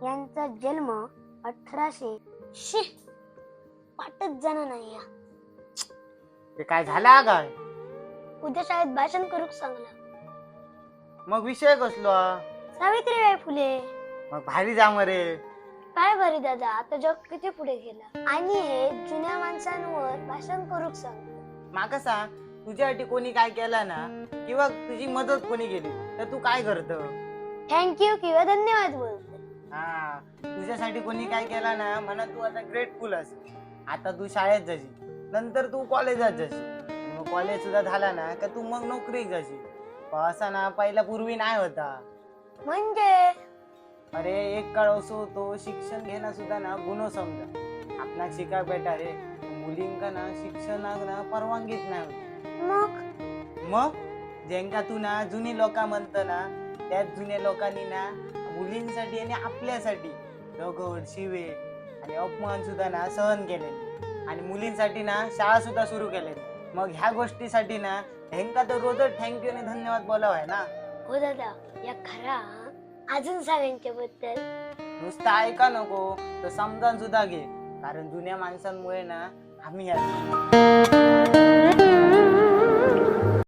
यांचा जन्म 1800 शी वाटत जाणं नाही या. ते काय झाला काय? उद्या शाळेत भाषण करूक सांगला. मग विषय कसलो हा? सावित्रीबाई फुले. मग भारी जा मरे. काय बरी दादा, आता जग किती पुढे गेला आणि हे जुन्या माणसांवर भाषण करूक सांग. माका सांग, तुझ्यासाठी कोणी काय केलं ना किंवा तुझी मदत कोणी केली तर तू काय करत? थँक्यू किंवा धन्यवाद बोलते. हा, तुझ्यासाठी कोणी काय केला ना म्हणा तू आता ग्रेटफुल अस. आता तू शाळेत जाशी, नंतर तू कॉलेजात जाशी, मग कॉलेज सुद्धा झाला ना का तू मग नोकरीत जाशी. असा ना पहिला पूर्वी नाही होता. म्हणजे अरे एक काळ असं होतो, शिक्षण घेणं सुद्धा ना गुन्हा समजा. आपणाक शिकाय बेटा रे, मुलींका ना शिक्षणाक ना परवानगीच नाही होती. मग जेंका तू ना जुनी लोक म्हणत ना, त्याच जुन्या लोकांनी ना मुलींसाठी आणि आपल्यासाठी दगड शिवे आणि अपमान सुद्धा ना सहन केले आणि मुलींसाठी ना शाळा सुद्धा सुरू केले. मग ह्या गोष्टीसाठी ना ह्यांका तर रोजच थँक्यू आणि धन्यवाद बोलावं आहे ना. हो दादा, या खरा अजून सांग यांच्याबद्दल. नुसतं ऐका नको, तर समजावून सुद्धा घे, कारण जुन्या माणसांमुळे ना आम्ही